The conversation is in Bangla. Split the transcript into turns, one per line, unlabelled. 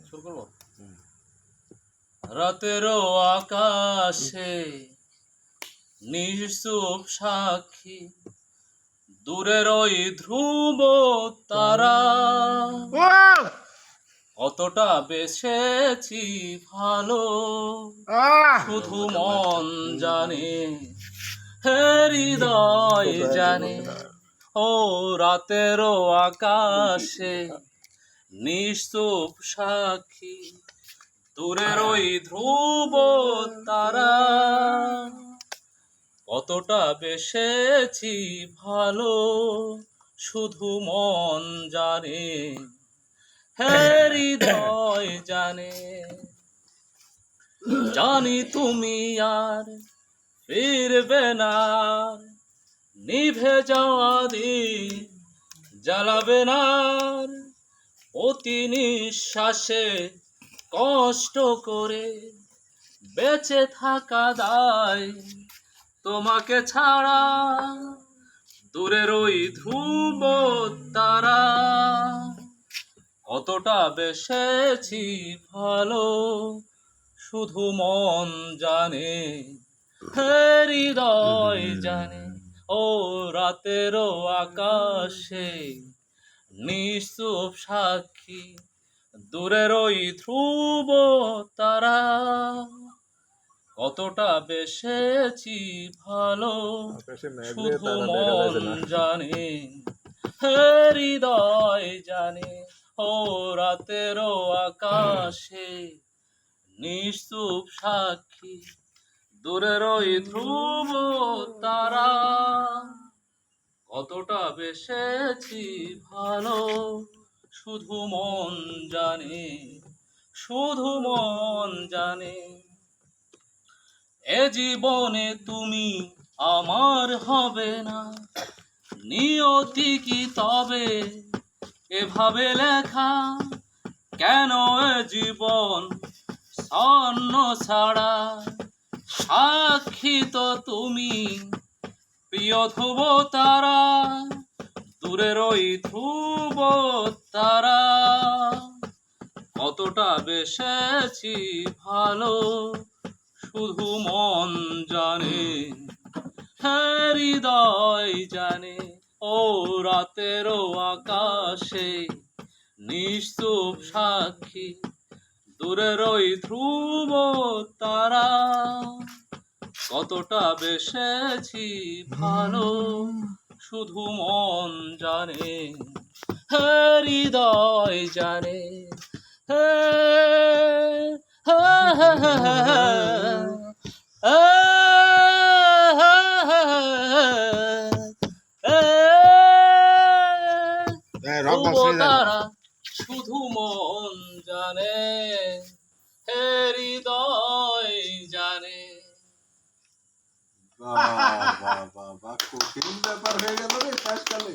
শুরু করবো। রাতেরও আকাশে নিঃসুপ সাক্ষী, দূরের ওই ধ্রুব তারা, কতটা বেসেছি ভালো শুধু মন জানে, হে হৃদয় জানে। ও রাতেরও আকাশে নিঃসুপ সাক্ষী, দূরের ওই ধ্রুব তারা, কতটা বেসেছি ভালো শুধু মন জানে, হে হৃদয় জানে। জানি তুমি আর ফিরবে না, নিভে যাওয়া দিন জ্বালাবে না, অতি নিঃশ্বাসে কষ্ট করে বেঁচে থাকা দায় তোমাকে ছাড়া, দূরের ওই ধ্রুব তারা, কতটা বেসেছি ভালো শুধু মন জানে, হে হৃদয় জানে। ও রাতেরও আকাশে নিঃসুপ সাক্ষী, দূরের ওই ধ্রুব তারা, কতটা বেসেছি ভালো শুধু মন জানে, হে হৃদয় জানে। ও রাতেরও আকাশে নিঃসুপ সাক্ষী, দূরের ওই ধ্রুব তারা, কতটা বেসেছি ভালো শুধু মন জানে, শুধু মন জানে। এ জীবনে তুমি আমার হবে না, নিয়তি কি তবে এভাবে লেখা, কেন এ জীবন স্বর্ণ ছাড়া, সাক্ষী তো তুমি প্রিয় ধ্রুব তারা, দূরের ওই ধ্রুব তারা, কতটা বেসেছি ভালো শুধু মন জানে, হে হৃদয় জানে। ও রাতেরও আকাশে নিঃসুপ সাক্ষী, দূরের ওই ধ্রুব তারা, কতটা বেসেছি ভালো শুধু মন জানে, হে হৃদয় জানে। হে তারা শুধু মন জানে, হে হৃদয় জানে।
বাহ বাহ বাহ বাহ, কঠিন ব্যাপার হয়ে গেল রে শেষকালে।